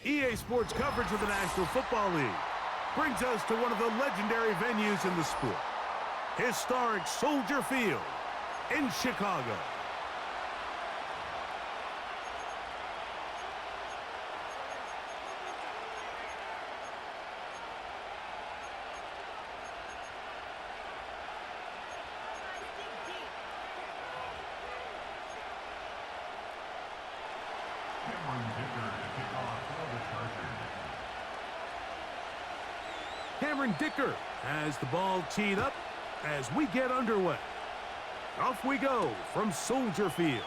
EA Sports coverage of the National Football League brings us to one of the legendary venues in the sport, historic Soldier Field in Chicago. Cameron Dicker has the ball teed up as we get underway. Off we go from Soldier Field.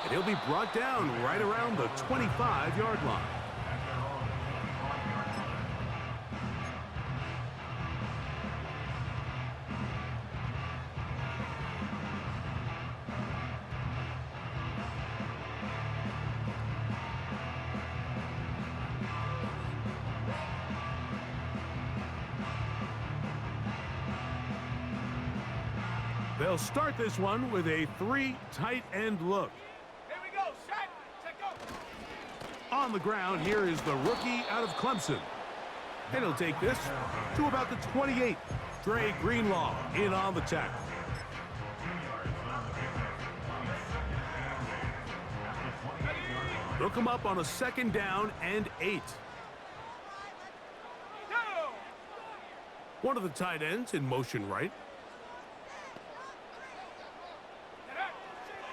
And he'll be brought down right around the 25-yard line. They'll start this one with a 3 tight end look. Here we go, set, go. On the ground, here is the rookie out of Clemson. And he'll take this to about the 28. Dre Greenlaw in on the tackle. They'll come up on a 2nd down and 8. One of the tight ends in motion right.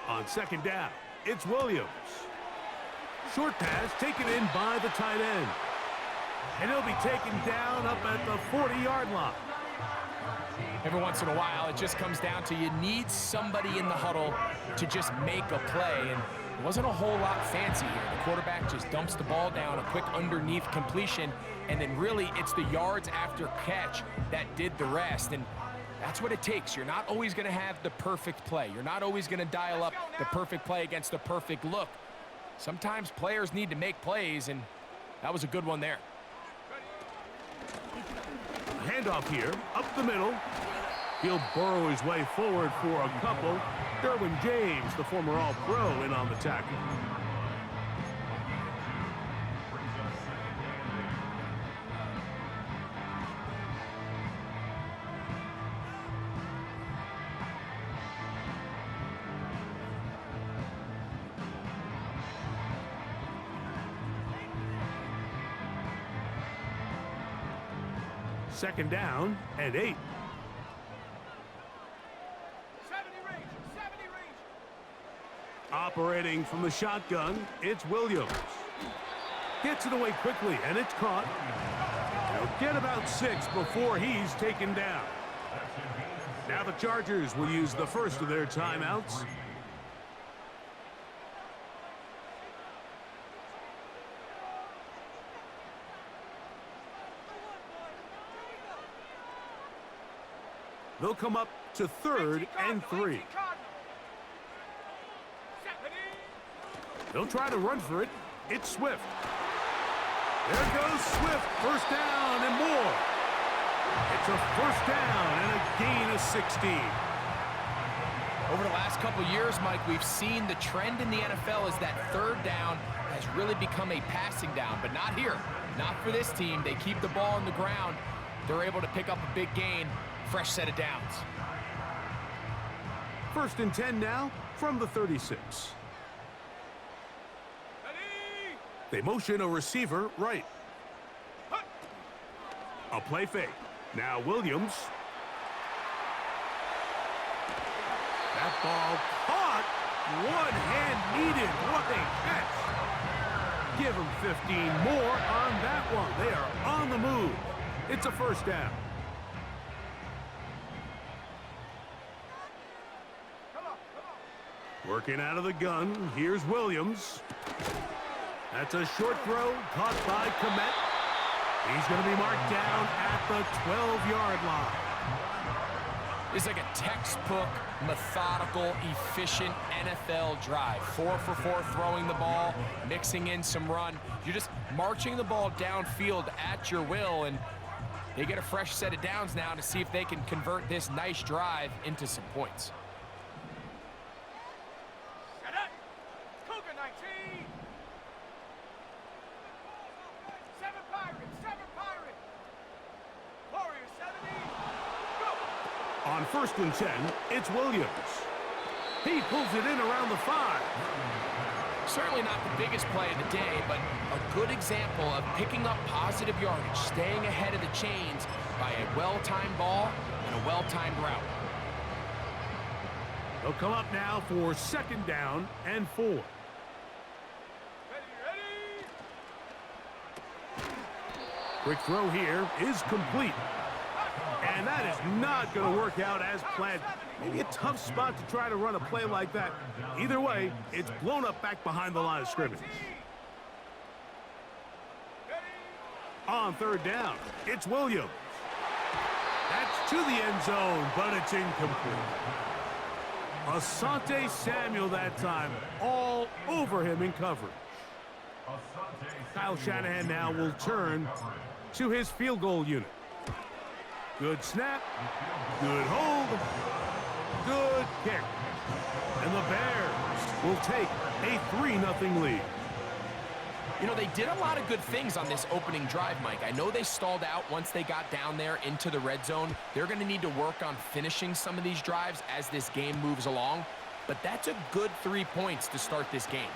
On 2nd down, it's Williams. Short pass taken in by the tight end. And he'll be taken down up at the 40-yard line. Every once in a while, it just comes down to you need somebody in the huddle to just make a play. And it wasn't a whole lot fancy here. The quarterback just dumps the ball down, a quick underneath completion, and then really it's the yards after catch that did the rest. And that's what it takes. You're not always going to have the perfect play. You're not always going to dial up the perfect play against the perfect look. Sometimes players need to make plays, and that was a good one there. Handoff here, up the middle. He'll burrow his way forward for a couple. Derwin James, the former All-Pro, in on the tackle. Second down and 8. 70 range. Operating from the shotgun, it's Williams. Gets it away quickly, and it's caught. He'll get about 6 before he's taken down. Now the Chargers will use the first of their timeouts. They'll come up to 3rd and 3. They'll try to run for it. It's Swift. There goes Swift. First down and more. It's a first down and a gain of 16. Over the last couple years, Mike, we've seen the trend in the NFL is that 3rd down has really become a passing down, but not here. Not for this team. They keep the ball on the ground. They're able to pick up a big gain. Fresh set of downs. 1st and 10 now from the 36. They motion a receiver right. A play fake. Now Williams. That ball caught. One hand needed. What a catch. Give them 15 more on that one. They are on the move. It's a first down. Working out of the gun, here's Williams. That's a short throw, caught by Komet. He's going to be marked down at the 12-yard line. It's like a textbook, methodical, efficient NFL drive. 4 for 4 throwing the ball, mixing in some run. You're just marching the ball downfield at your will, and they get a fresh set of downs now to see if they can convert this nice drive into some points. On 1st and 10, it's Williams. He pulls it in around the 5. Certainly not the biggest play of the day, but a good example of picking up positive yardage, staying ahead of the chains by a well-timed ball and a well-timed route. They'll come up now for 2nd down and 4. Ready. Quick throw here is complete. And that is not going to work out as planned. Maybe a tough spot to try to run a play like that. Either way, it's blown up back behind the line of scrimmage. On 3rd down, it's Williams. That's to the end zone, but it's incomplete. Asante Samuel that time, all over him in coverage. Kyle Shanahan now will turn to his field goal unit. Good snap, good hold, good kick. And the Bears will take a 3-0 lead. You know, they did a lot of good things on this opening drive, Mike. I know they stalled out once they got down there into the red zone. They're going to need to work on finishing some of these drives as this game moves along. But that's a good 3 points to start this game.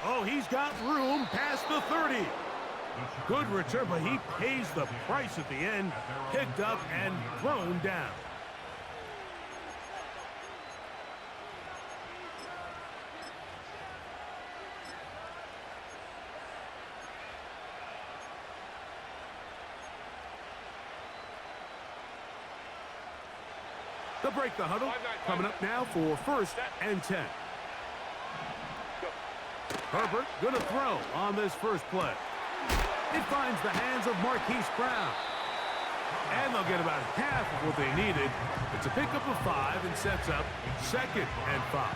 Oh, he's got room past the 30. Good return, but he pays the price at the end. Picked up and thrown down. They'll break the huddle. Coming up now for 1st and 10. Herbert going to throw on this first play. It finds the hands of Marquise Brown. And they'll get about half of what they needed. It's a pickup of 5 and sets up 2nd and 5.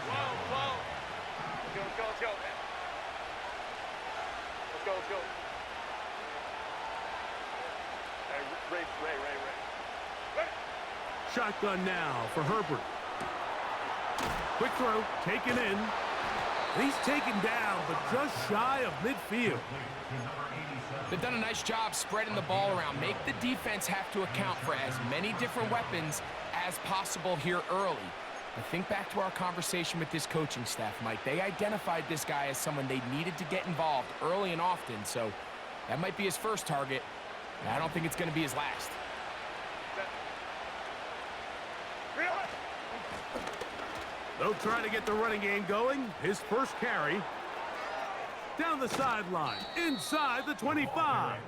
Whoa. Let's go, man. Let's go. Hey, Ray. Shotgun now for Herbert. Quick throw, taken in. He's taken down, but just shy of midfield. They've done a nice job spreading the ball around. Make the defense have to account for as many different weapons as possible here early. But think back to our conversation with this coaching staff, Mike. They identified this guy as someone they needed to get involved early and often, so that might be his first target. I don't think it's going to be his last. They'll try to get the running game going. His first carry. Down the sideline, inside the 25.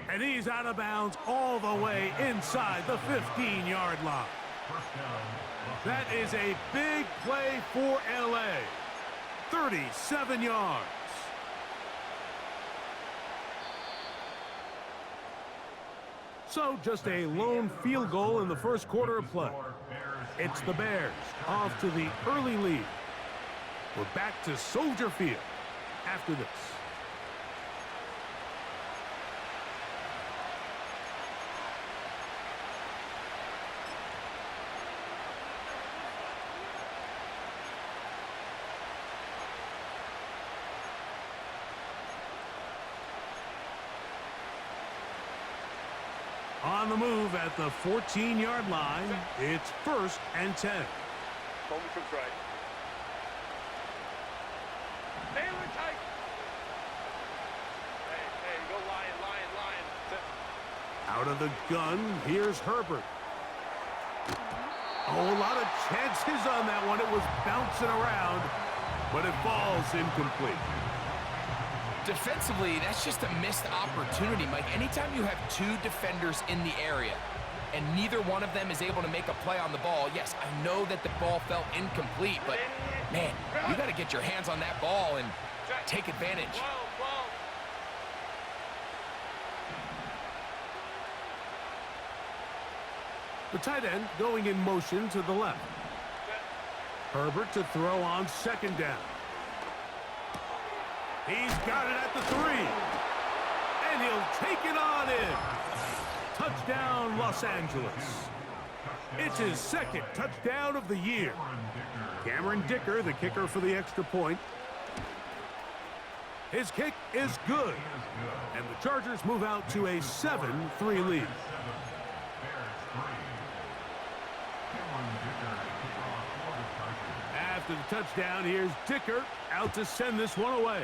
And he's out of bounds all the way inside the 15-yard line. That is a big play for LA. 37 yards. So just a lone field goal in the first quarter of play. It's the Bears off to the early lead. We're back to Soldier Field after this. On the move at the 14-yard line, it's 1st and 10. Hold me from right. Taylor tight. Hey, go lion. Out of the gun, here's Herbert. Oh, a lot of chances on that one. It was bouncing around, but it falls incomplete. Defensively, that's just a missed opportunity, Mike. Anytime you have 2 defenders in the area and neither one of them is able to make a play on the ball, yes, I know that the ball felt incomplete, but, man, you got to get your hands on that ball and take advantage. The tight end going in motion to the left. Herbert to throw on 2nd down. He's got it at the 3. And he'll take it on in. Touchdown, Los Angeles. It's his 2nd touchdown of the year. Cameron Dicker, the kicker for the extra point. His kick is good. And the Chargers move out to a 7-3 lead. After the touchdown, here's Dicker out to send this one away.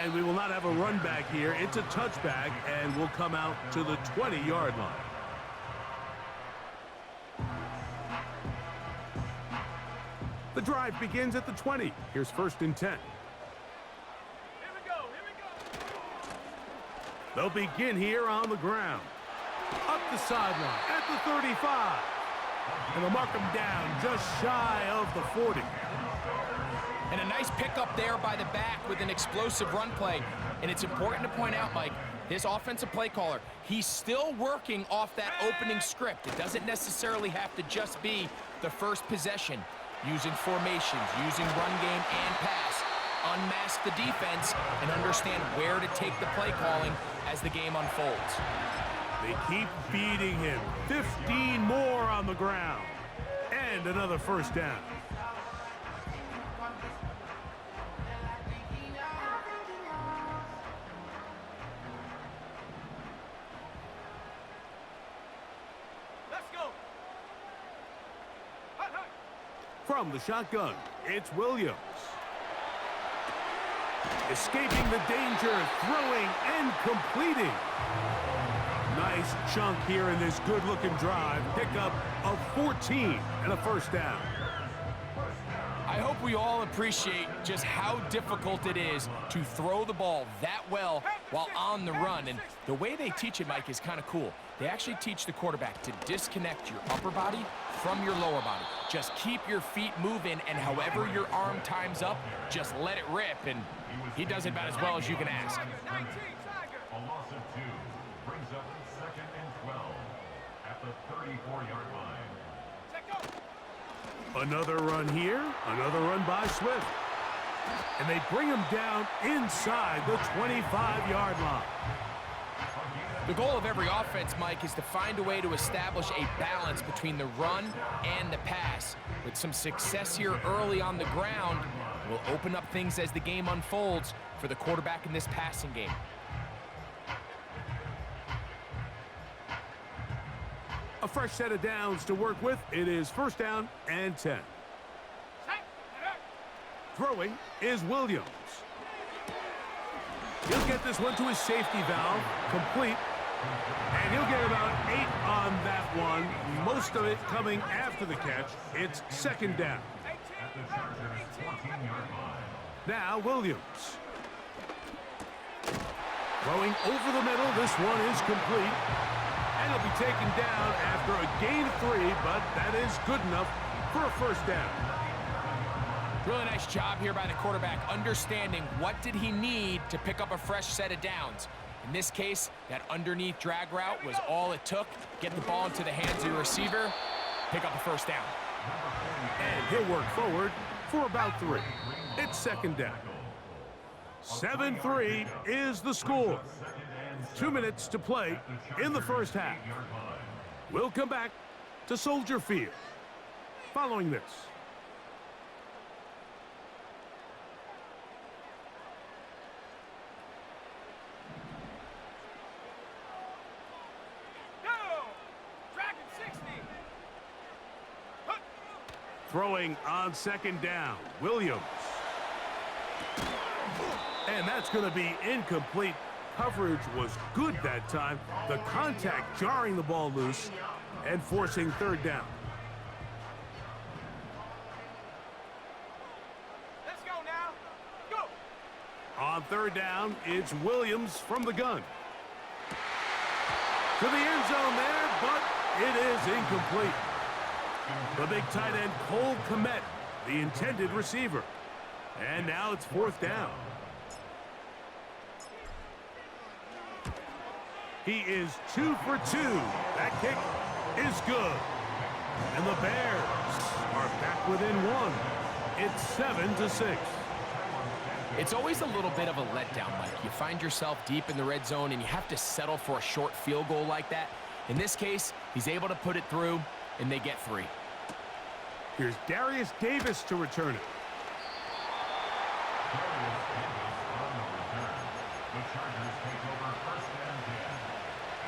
And we will not have a run back here. It's a touchback, and we'll come out to the 20-yard line. The drive begins at the 20. Here's 1st and 10. Here we go. They'll begin here on the ground. Up the sideline at the 35. And they'll mark him down just shy of the 40. And a nice pickup there by the back with an explosive run play. And it's important to point out, Mike, this offensive play caller, he's still working off that opening script. It doesn't necessarily have to just be the first possession. Using formations, using run game and pass. Unmask the defense and understand where to take the play calling as the game unfolds. They keep feeding him. 15 more on the ground. And another 1st down. Let's go. Hut, hut. From the shotgun, it's Williams. Escaping the danger, throwing and completing. Nice chunk here in this good-looking drive. Pickup of 14 and a 1st down. I hope we all appreciate just how difficult it is to throw the ball that well while on the run. And the way they teach it, Mike, is kind of cool. They actually teach the quarterback to disconnect your upper body from your lower body. Just keep your feet moving, and however your arm times up, just let it rip. And he does it about as well as you can ask. 19, Tiger. A loss of 2 brings up 2nd and 12 at the 34-yard line. Check go. Another run here, another run by Swift. And they bring him down inside the 25-yard line. The goal of every offense, Mike, is to find a way to establish a balance between the run and the pass. With some success here early on the ground, will open up things as the game unfolds for the quarterback in this passing game. A fresh set of downs to work with. It is 1st down and 10. Throwing is Williams. He'll get this one to his safety valve, complete. And he'll get about 8 on that one, most of it coming after the catch. It's 2nd down. At the Chargers' 14-yard line. Now Williams. Throwing over the middle, this one is complete. And he'll be taken down after a gain of 3, but that is good enough for a 1st down. Really nice job here by the quarterback, understanding what did he need to pick up a fresh set of downs. In this case, that underneath drag route was all it took. Get the ball into the hands of your receiver, pick up a 1st down. And he'll work forward for about 3. It's 2nd down. 7-3 is the score. 2 minutes to play in the 1st half. We'll come back to Soldier Field following this. Throwing on 2nd down, Williams. And that's going to be incomplete. Coverage was good that time. The contact jarring the ball loose and forcing 3rd down. Let's go now. Go. On 3rd down, it's Williams from the gun. To the end zone there, but it is incomplete. The big tight end, Cole Kmet, the intended receiver. And now it's 4th down. He is 2 for 2. That kick is good. And the Bears are back within 1. It's 7-6. It's always a little bit of a letdown, Mike. You find yourself deep in the red zone and you have to settle for a short field goal like that. In this case, he's able to put it through, and they get 3. Here's Darius Davis to return it. Chargers take over first and 10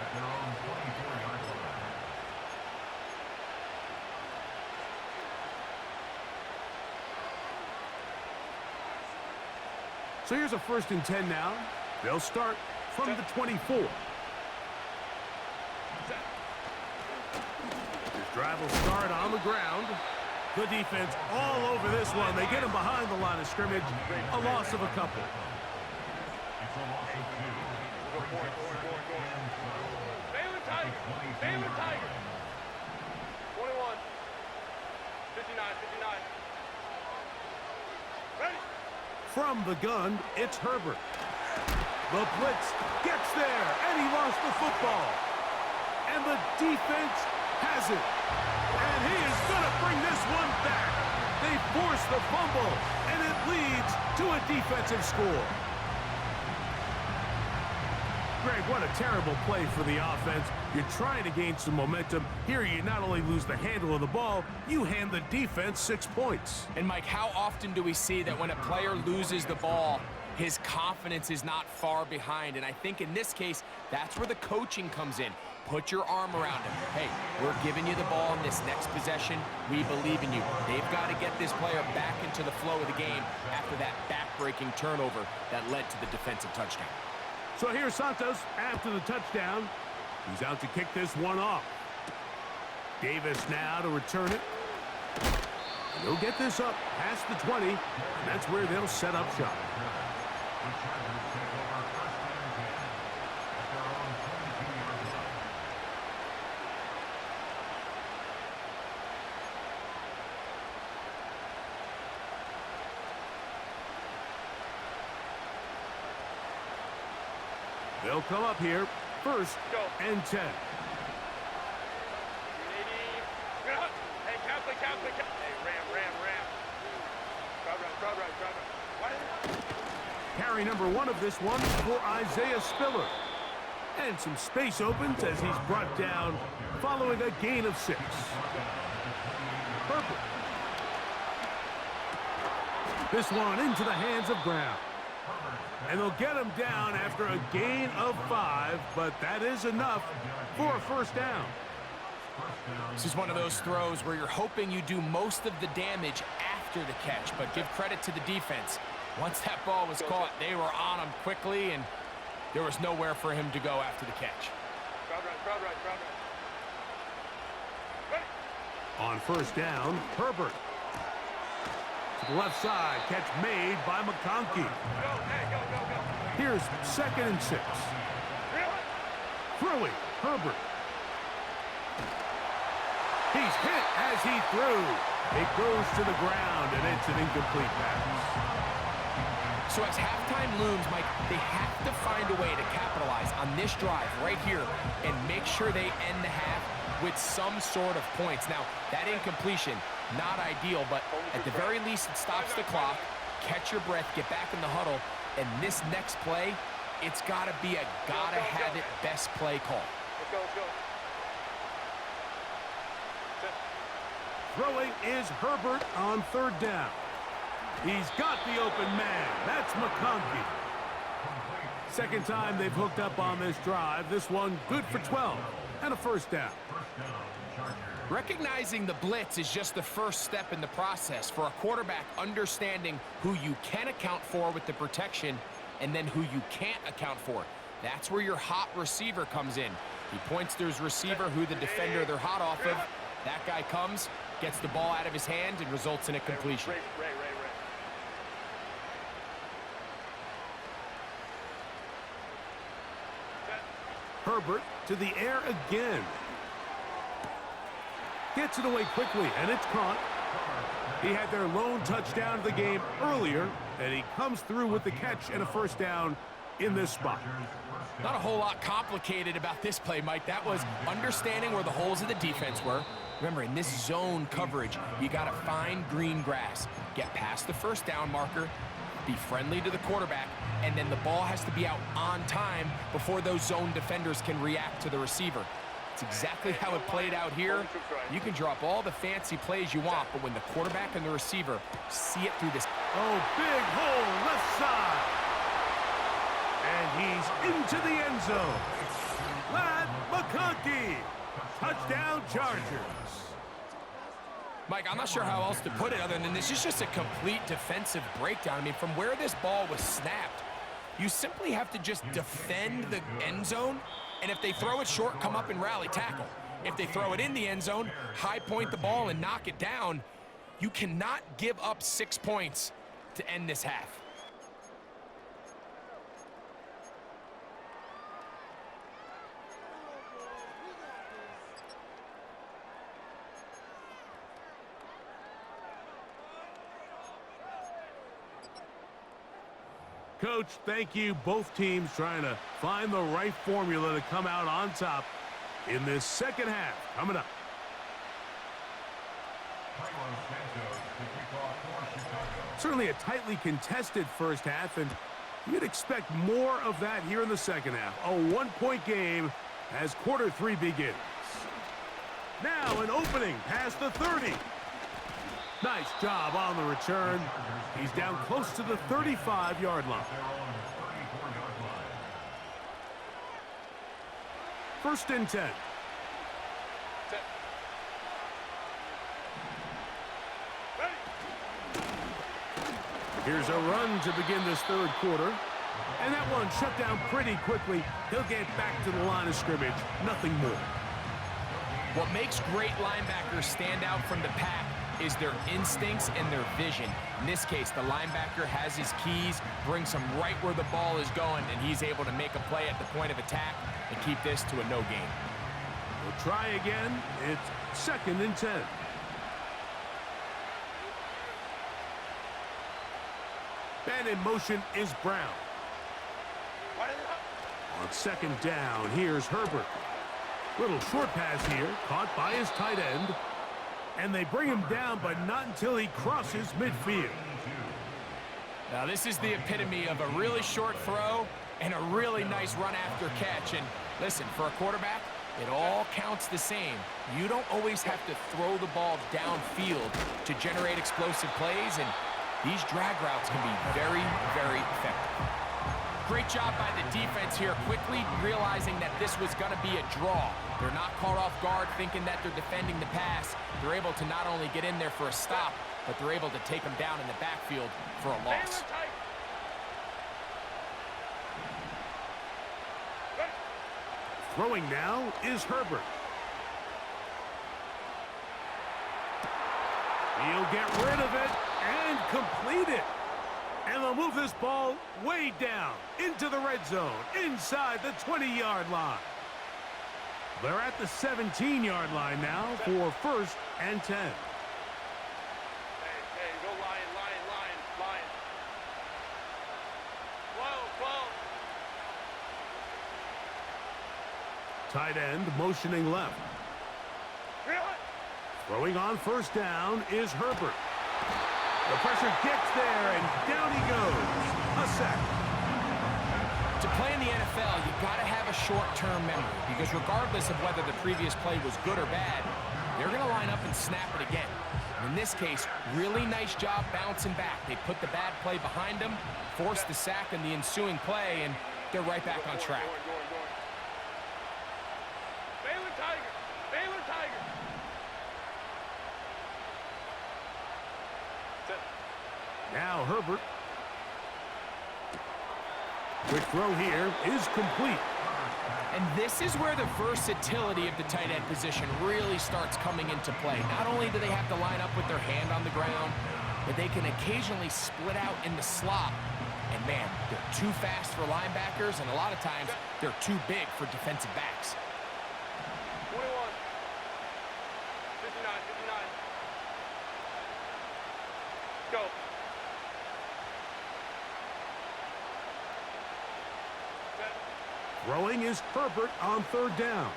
at their own 24-yard line. So here's a 1st and 10 now. They'll start from the 24. This drive will start on the ground. The defense all over this one. They get him behind the line of scrimmage. A loss of a couple. It's a loss of 2. Baylor Tiger. Baylor Tiger. 21. 59. Ready. From the gun, it's Herbert. The blitz gets there, and he lost the football. And the defense has it. And he is going to bring this one back. They force the fumble, and it leads to a defensive score. Greg, what a terrible play for the offense. You're trying to gain some momentum. Here you not only lose the handle of the ball, you hand the defense 6 points. And Mike, how often do we see that when a player loses the ball, his confidence is not far behind? And I think in this case, that's where the coaching comes in. Put your arm around him. Hey, we're giving you the ball in this next possession. We believe in you. They've got to get this player back into the flow of the game after that back-breaking turnover that led to the defensive touchdown. So here's Santos after the touchdown. He's out to kick this one off. Davis now to return it. And he'll get this up past the 20, and that's where they'll set up shop. The Chargers take over first and 10 at their own 22-yard line. They'll come up here, 1st and 10. Hey, Catholic. Hey, ram. Crowd right. What is it? Carry number 1 of this one for Isaiah Spiller. And some space opens as he's brought down following a gain of 6. Purple. This one into the hands of Brown. And they'll get him down after a gain of 5, but that is enough for a 1st down. This is one of those throws where you're hoping you do most of the damage after the catch, but give credit to the defense. Once that ball was caught, they were on him quickly, and there was nowhere for him to go after the catch. Crowd right. Ready. On 1st down, Herbert. To the left side, catch made by McConkey. Go. Here's 2nd and 6. Really? Throwing, Herbert. He's hit as he threw. It goes to the ground, and it's an incomplete pass. So as halftime looms, Mike, they have to find a way to capitalize on this drive right here and make sure they end the half with some sort of points. Now, that incompletion, not ideal, but at the very least, it stops the clock. Catch your breath, get back in the huddle, and this next play, it's got to be a gotta-have-it best play call. Let's go. Throwing is Herbert on 3rd down. He's got the open man. That's McConkey. 2nd time they've hooked up on this drive. This one good for 12 and a 1st down. Recognizing the blitz is just the first step in the process for a quarterback understanding who you can account for with the protection and then who you can't account for. That's where your hot receiver comes in. He points to his receiver who the defender they're hot off of. That guy comes, gets the ball out of his hand, and results in a completion. Ray. Herbert to the air again. Gets it away quickly, and it's caught. He had their lone touchdown of the game earlier, and he comes through with the catch and a 1st down in this spot. Not a whole lot complicated about this play, Mike. That was understanding where the holes of the defense were. Remember, in this zone coverage, you got to find green grass. Get past the 1st down marker, be friendly to the quarterback, and then the ball has to be out on time before those zone defenders can react to the receiver. It's exactly how it played out here. You can drop all the fancy plays you want, but when the quarterback and the receiver see it through this. Oh, big hole left side. And he to the end zone. Lad McConkey. Touchdown, Chargers. Mike, I'm not sure how else to put it other than this is just a complete defensive breakdown. I mean, from where this ball was snapped, you simply have to just defend the end zone, and if they throw it short, come up and rally tackle. If they throw it in the end zone, high point the ball and knock it down. You cannot give up 6 points to end this half. Coach, thank you. Both teams trying to find the right formula to come out on top in this second half. Coming up. Certainly a tightly contested first half, and you'd expect more of that here in the second half. A one-point game as quarter 3 begins. Now an opening past the 30. Nice job on the return. He's down close to the 35-yard line. First and 10. Here's a run to begin this third quarter. And that one shut down pretty quickly. He'll get back to the line of scrimmage. Nothing more. What makes great linebackers stand out from the pack is their instincts and their vision. In this case, the linebacker has his keys, brings him right where the ball is going, and he's able to make a play at the point of attack and keep this to a no gain. We'll try again. It's second and 10. And in motion is Brown. On second down, here's Herbert. Little short pass here, caught by his tight end. And they bring him down, but not until he crosses midfield. Now, this is the epitome of a really short throw and a really nice run after catch. And listen, for a quarterback, it all counts the same. You don't always have to throw the ball downfield to generate explosive plays, and these drag routes can be very, very effective. Great job by the defense here, quickly realizing that this was going to be a draw. They're not caught off guard thinking that they're defending the pass. They're able to not only get in there for a stop, but they're able to take them down in the backfield for a loss. Throwing now is Herbert. He'll get rid of it and complete it. And they'll move this ball way down into the red zone, inside the 20-yard line. They're at the 17-yard line now for first and 10. Hey, go Lion, Lion, Lion, Lion. Whoa. Tight end motioning left. Throwing on first down is Herbert. The pressure gets there, and down he goes. A sack. To play in the NFL, you've got to have a short-term memory, because regardless of whether the previous play was good or bad, they're going to line up and snap it again. In this case, really nice job bouncing back. They put the bad play behind them, forced the sack in the ensuing play, and they're right back on track. Baylor Tiger. Now Herbert. Quick throw here is complete. And this is where the versatility of the tight end position really starts coming into play. Not only do they have to line up with their hand on the ground, but they can occasionally split out in the slot. And man, they're too fast for linebackers, and a lot of times they're too big for defensive backs. 21. 59. Go. Throwing is Herbert on third down.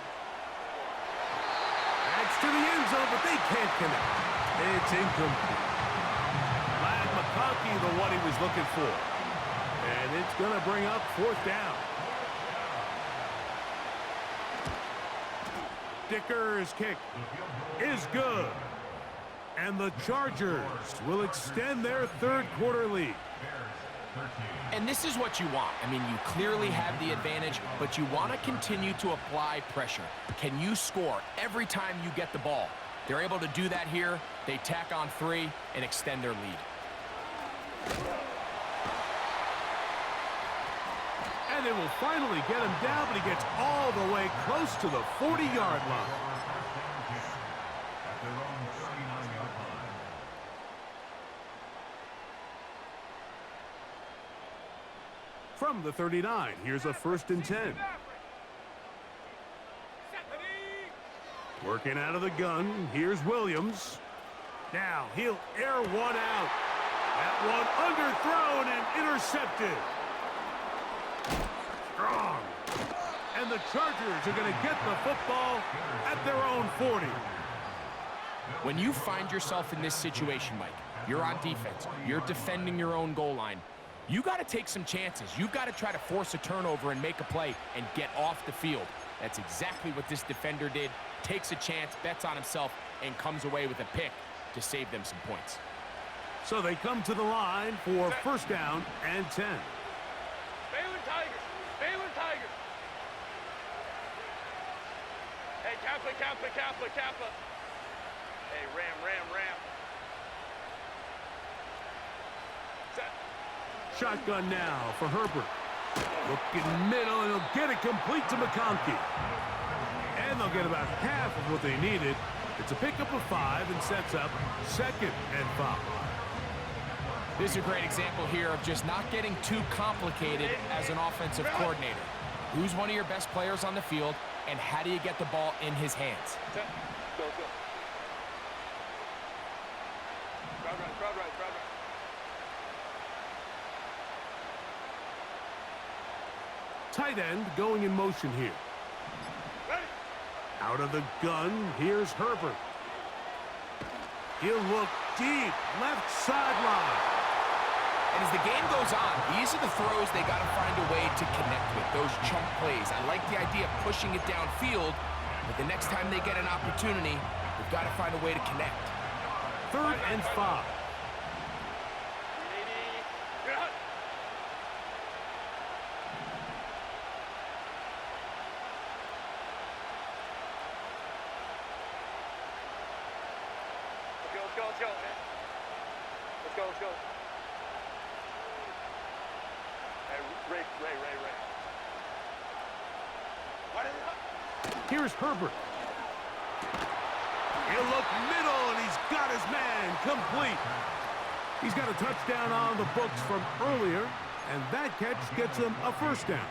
That's to the end zone, but they can't connect. It's incomplete. Lad McConkey, the one he was looking for. And it's going to bring up fourth down. Dicker's kick is good. And the Chargers will extend their third quarter lead. And this is what you want. I mean, you clearly have the advantage, but you want to continue to apply pressure. Can you score every time you get the ball? They're able to do that here. They tack on 3 and extend their lead. And they will finally get him down, but he gets all the way close to the 40-yard line. From the 39, here's a 1st and 10. Working out of the gun, here's Williams. Now he'll air one out. That one underthrown and intercepted. Strong. And the Chargers are going to get the football at their own 40. When you find yourself in this situation, Mike, you're on defense, you're defending your own goal line, you got to take some chances. You've got to try to force a turnover and make a play and get off the field. That's exactly what this defender did. Takes a chance, bets on himself, and comes away with a pick to save them some points. So they come to the line for 1st down and 10. Baylor Tigers! Baylor Tigers! Hey, Kappa, Kappa, Kappa, Kappa. Hey, Ram, Ram, Ram. Set. Shotgun now for Herbert. Looking middle, and he'll get it complete to McConkey. And they'll get about half of what they needed. It's a pickup of 5 and sets up 2nd and 5. This is a great example here of just not getting too complicated as an offensive coordinator. Who's one of your best players on the field, and how do you get the ball in his hands? Set. Go, go. Crowd right, crowd right, crowd right. Tight end going in motion here. Ready? Out of the gun, here's Herbert. He'll look deep, left sideline. And as the game goes on, these are the throws they got to find a way to connect with, those chunk plays. I like the idea of pushing it downfield, but the next time they get an opportunity, they've got to find a way to connect. 3rd and 5. Get out. Let's go, man. Let's go, let's go. Hey, Ray. Why did it? Here's Herbert. He'll look middle, and he's got his man complete. He's got a touchdown on the books from earlier, and that catch gets him a 1st down.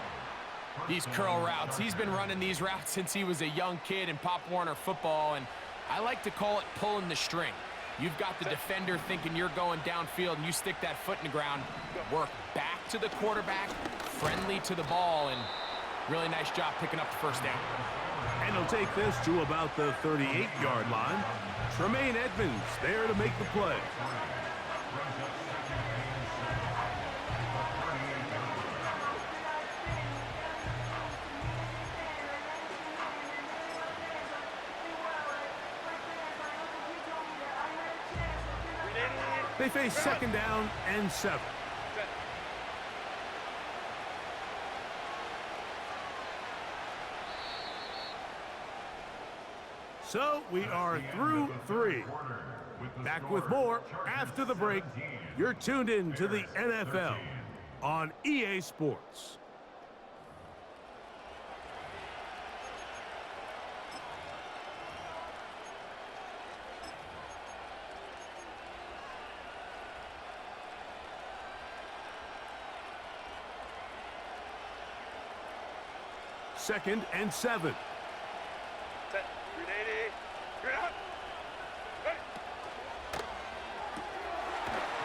These curl routes, he's been running these routes since he was a young kid in Pop Warner football, and I like to call it pulling the string. You've got the defender thinking you're going downfield, and you stick that foot in the ground, work back to the quarterback, friendly to the ball, and really nice job picking up the 1st down. And he'll take this to about the 38-yard line. Tremaine Edmonds there to make the play. They face 2nd down and 7. So we are through 3. Back with more after the break. You're tuned in to the NFL on EA Sports. Second and 7. Set. 380. Get out. Ready.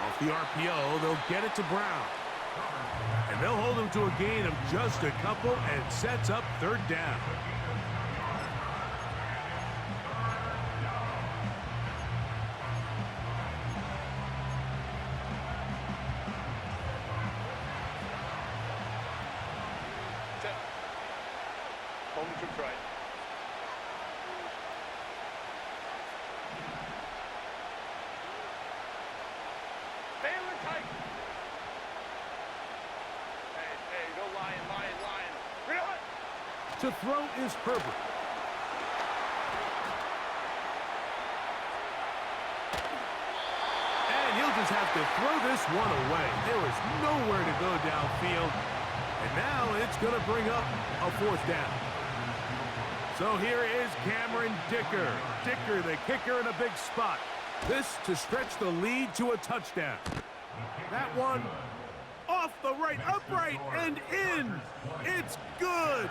Off the RPO, they'll get it to Brown. And they'll hold him to a gain of just a couple, and sets up 3rd down. Set. Home to right. Baylor Tigers. To throw is Herbert. And he'll just have to throw this one away. There is nowhere to go downfield. And now it's going to bring up a 4th down. So here is Cameron Dicker. Dicker, the kicker, in a big spot. This to stretch the lead to a touchdown. That one off the right, upright, and in. It's good.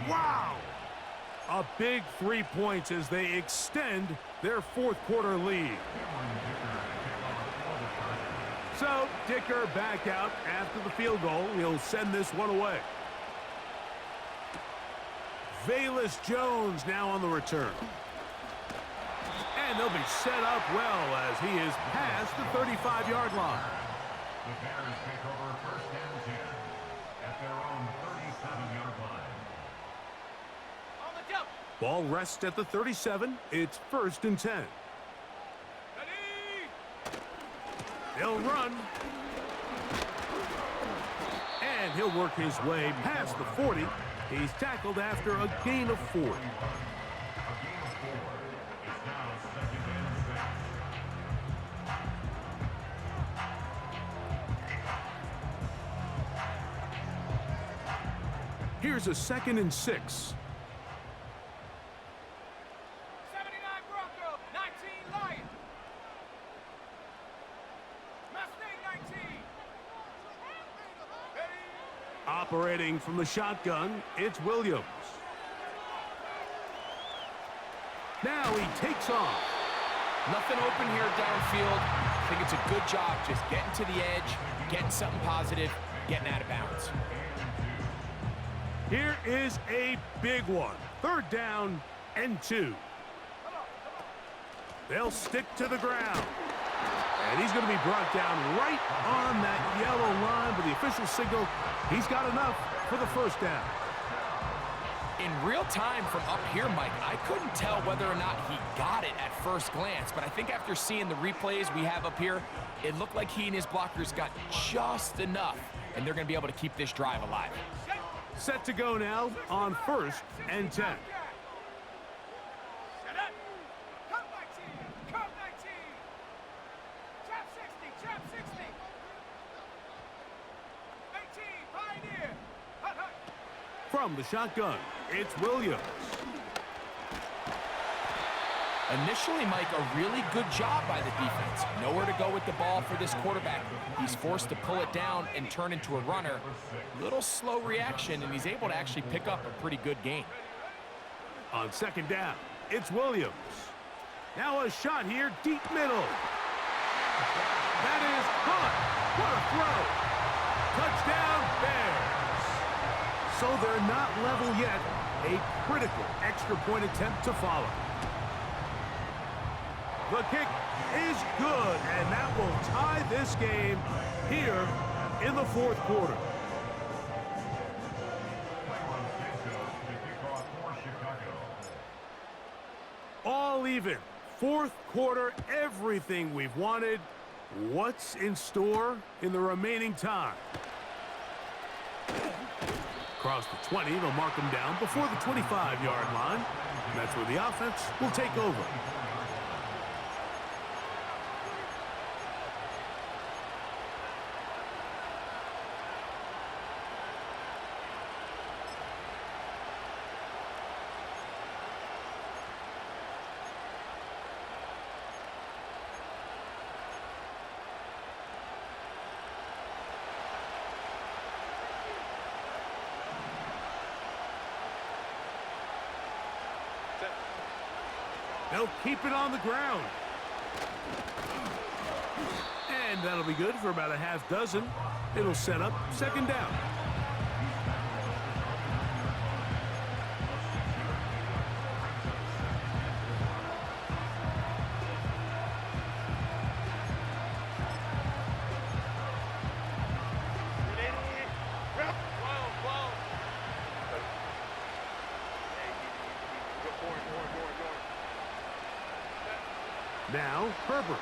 Wow. A big 3 points as they extend their 4th quarter lead. So Dicker back out after the field goal. He'll send this one away. Velus Jones now on the return. And they'll be set up well as he is past the 35-yard line. The Bears take over 1st and 10 at their own 37-yard line. On the jump. Ball rests at the 37. It's 1st and 10. Ready. He'll run. And he'll work his way past the 40. He's tackled after a gain of 4. A gain of 4. It's now 2nd and 6. Here's a 2nd and 6. 79 Bronco, 19 Lion. Mustang 19. Ready. Operating from the shotgun, it's Williams. Now he takes off. Nothing open here downfield. I think it's a good job just getting to the edge, getting something positive, getting out of bounds. Here is a big one. 3rd down and 2. They'll stick to the ground. And he's going to be brought down right on that yellow line, but the official signal, he's got enough for the 1st down. In real time from up here, Mike, I couldn't tell whether or not he got it at first glance, but I think after seeing the replays we have up here, it looked like he and his blockers got just enough, and they're going to be able to keep this drive alive. Set to go now on 1st and 10. Set up. Come 19. Come 19. Trap 60. Trap 60. 18. Pioneer. Hut, hut. From the shotgun, it's Williams. Initially, Mike, a really good job by the defense. Nowhere to go with the ball for this quarterback. He's forced to pull it down and turn into a runner. Little slow reaction, and he's able to actually pick up a pretty good gain. On 2nd down, it's Williams. Now a shot here, deep middle. That is caught. What a throw. Touchdown, Bears. So they're not level yet. A critical extra point attempt to follow. The kick is good, and that will tie this game here in the 4th quarter. All even. 4th quarter, everything we've wanted. What's in store in the remaining time? Across the 20, they'll mark him down before the 25-yard line. And that's where the offense will take over. They'll keep it on the ground. And that'll be good for about a half dozen. It'll set up 2nd down. Now, Herbert.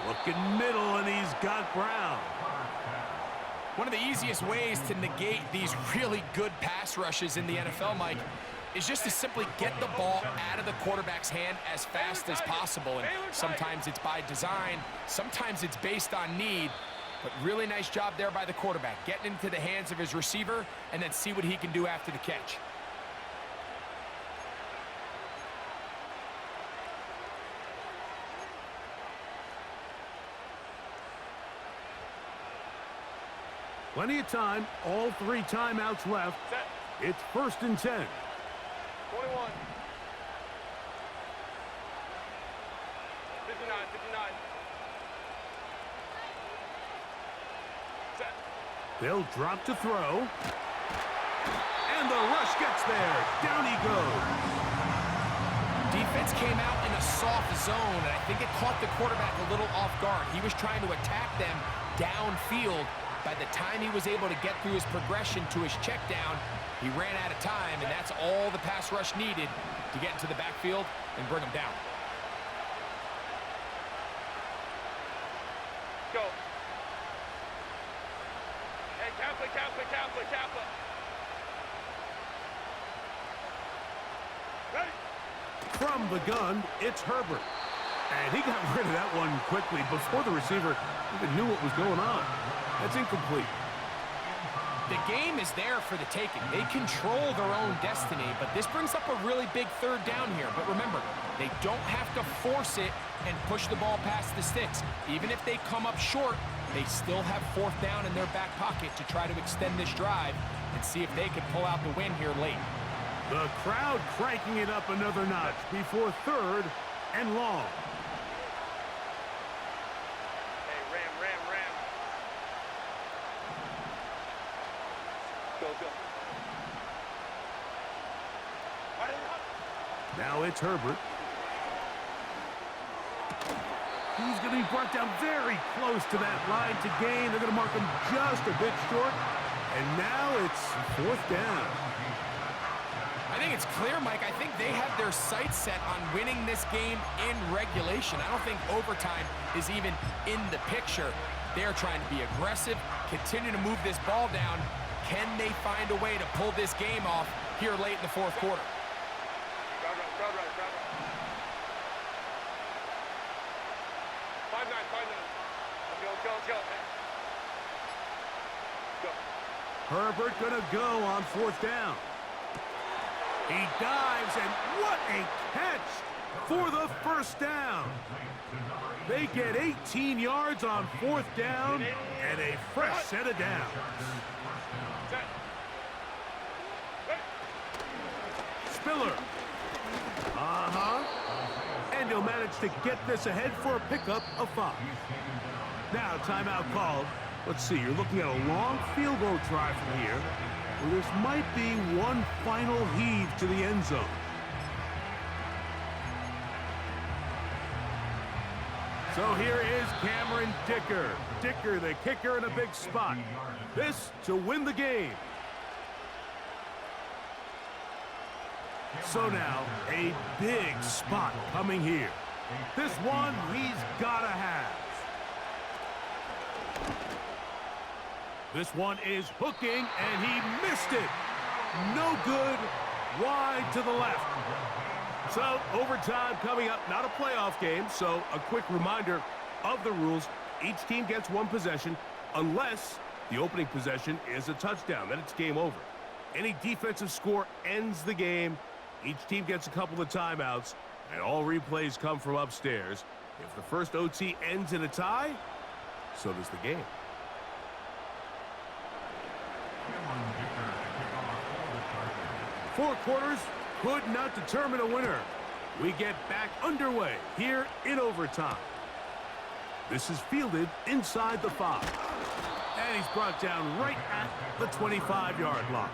Looking middle, and he's got Brown. One of the easiest ways to negate these really good pass rushes in the NFL, Mike, is just to simply get the ball out of the quarterback's hand as fast as possible. And sometimes it's by design, sometimes it's based on need. But really nice job there by the quarterback, getting into the hands of his receiver and then see what he can do after the catch. Plenty of time, all 3 timeouts left. Set. It's 1st and 10. 21. 59, 59. Set. They'll drop to throw. And the rush gets there. Down he goes. Defense came out in a soft zone, and I think it caught the quarterback a little off guard. He was trying to attack them downfield. By the time he was able to get through his progression to his check down, he ran out of time, and that's all the pass rush needed to get into the backfield and bring him down. Go. Hey, Kappa, Kappa, Kappa, Kappa. Ready? From the gun, it's Herbert. And he got rid of that one quickly before the receiver even knew what was going on. That's incomplete. The game is there for the taking. They control their own destiny, but this brings up a really big 3rd down here. But remember, they don't have to force it and push the ball past the sticks. Even if they come up short, they still have 4th down in their back pocket to try to extend this drive and see if they can pull out the win here late. The crowd cranking it up another notch before 3rd and long. Hey, ram, ram, ram. Go, go. Now it's Herbert. He's going to be brought down very close to that line to gain. They're going to mark him just a bit short. And now it's 4th down. I think it's clear, Mike. I think they have their sights set on winning this game in regulation. I don't think overtime is even in the picture. They're trying to be aggressive, continue to move this ball down. Can they find a way to pull this game off here late in the 4th quarter? Crowd right. 5-9, 5-9. Let's go. Go. Herbert going to go on 4th down. He dives, and what a catch for the 1st down. They get 18 yards on 4th down and a fresh set of downs. Set. Ready? Spiller. And he'll manage to get this ahead for a pickup of 5. Now, timeout called. Let's see, you're looking at a long field goal try from here. Well, this might be one final heave to the end zone. So here is Cameron Dicker. Dicker, the kicker, in a big spot. This to win the game. So now, a big spot coming here. This one he's got to have. This one is hooking, and he missed it. No good, wide to the left. So, overtime coming up, not a playoff game, so a quick reminder of the rules. Each team gets 1 possession, unless the opening possession is a touchdown. Then it's game over. Any defensive score ends the game. Each team gets a couple of timeouts, and all replays come from upstairs. If the first OT ends in a tie, so does the game. 4 quarters could not determine a winner. We get back underway here in overtime. This is fielded inside the 5. And he's brought down right at the 25-yard line.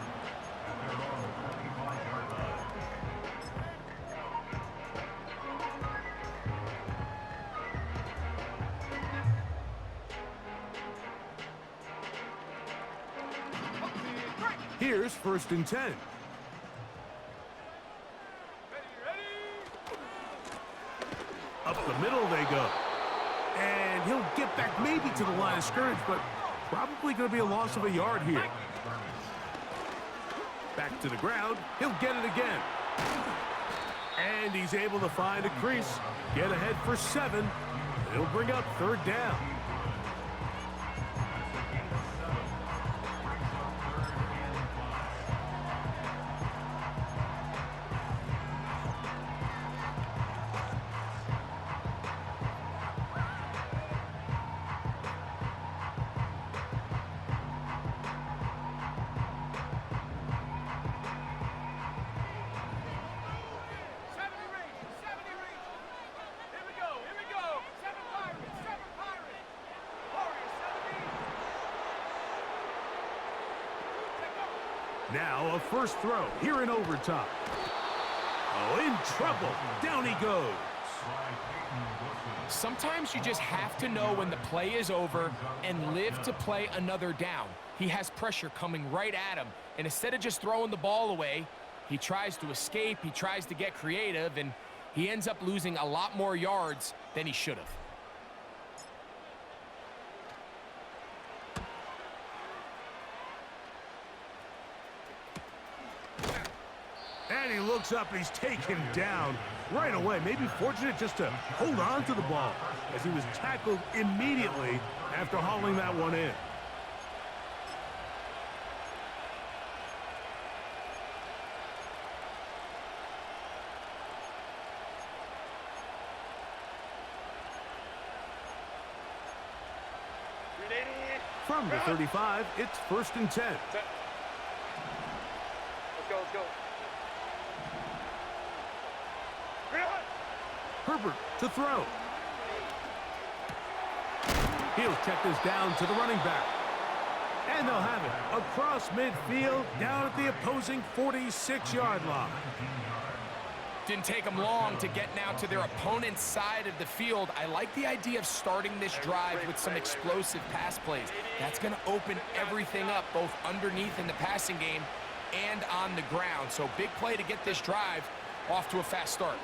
Here's 1st and 10. Up the middle they go. And he'll get back maybe to the line of scrimmage, but Probably going to be a loss of a yard here. Back to the ground. He'll get it again. And he's able to find a crease. Get ahead for 7. He'll bring up 3rd down. Now a first throw here in overtime. Oh, in trouble. Down he goes. Sometimes you just have to know when the play is over and live to play another down. He has pressure coming right at him, and instead of just throwing the ball away, he tries to escape, he tries to get creative, and he ends up losing a lot more yards than he should have. And he looks up and he's taken down right away. Maybe fortunate just to hold on to the ball as he was tackled immediately after hauling that one in. From the 35, it's 1st and 10. Let's go, let's go. Herbert to throw. He'll check this down to the running back. And they'll have it across midfield, down at the opposing 46-yard line. Didn't take them long to get now to their opponent's side of the field. I like the idea of starting this drive with some explosive pass plays. That's going to open everything up, both underneath in the passing game and on the ground. So big play to get this drive off to a fast start.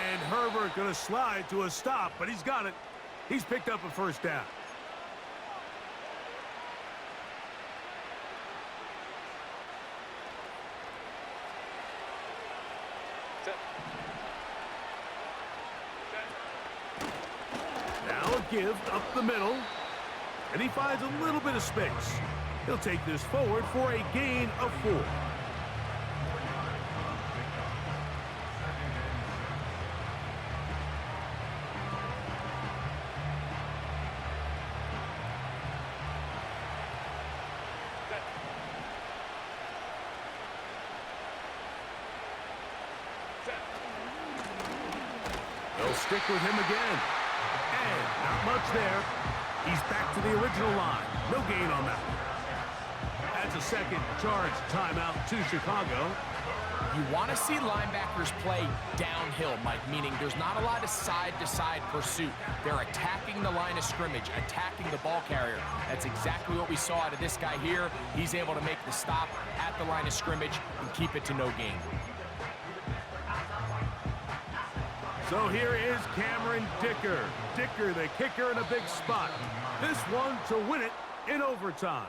And Herbert going to slide to a stop, but he's got it. He's picked up a 1st down. Now a give up the middle, and he finds a little bit of space. He'll take this forward for a gain of 4. They'll stick with him again. And not much there. He's back to the original line. No gain on that one. That's a second charge timeout to Chicago. You want to see linebackers play downhill, Mike, meaning there's not a lot of side-to-side pursuit. They're attacking the line of scrimmage, attacking the ball carrier. That's exactly what we saw out of this guy here. He's able to make the stop at the line of scrimmage and keep it to no gain. So here is Cameron Dicker. Dicker, the kicker, in a big spot. This one to win it in overtime.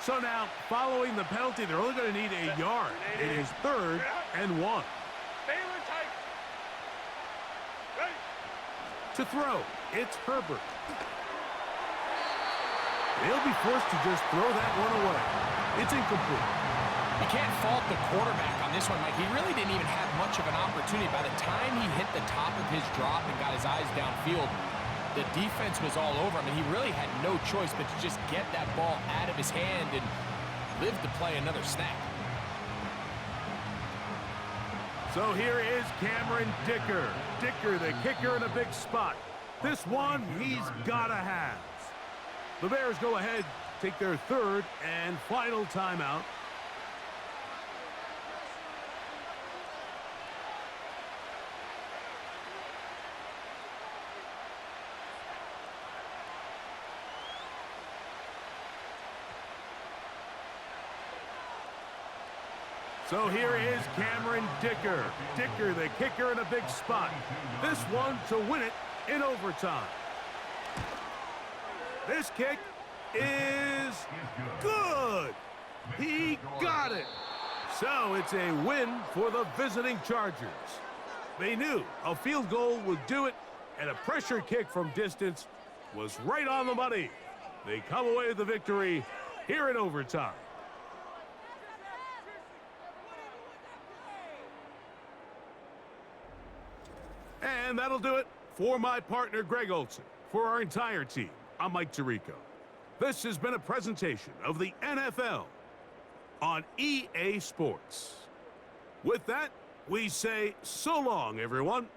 So now, following the penalty, they're only going to need a yard. It is 3rd and 1. To throw, it's Herbert. They'll be forced to just throw that one away. It's incomplete. You can't fault the quarterback on this one, Mike. He really didn't even have much of an opportunity. By the time he hit the top of his drop and got his eyes downfield, the defense was all over him, and he really had no choice but to just get that ball out of his hand and live to play another snap. So here is Cameron Dicker. Dicker, the kicker, in a big spot. This one he's got to have. The Bears go ahead, take their 3rd and final timeout. So here is Cameron Dicker. Dicker, the kicker, in a big spot. This one to win it in overtime. This kick is good. He got it. So it's a win for the visiting Chargers. They knew a field goal would do it, and a pressure kick from distance was right on the money. They come away with the victory here in overtime. And that'll do it for my partner, Greg Olson. For our entire team, I'm Mike Tirico. This has been a presentation of the NFL on EA Sports. With that, we say so long, everyone.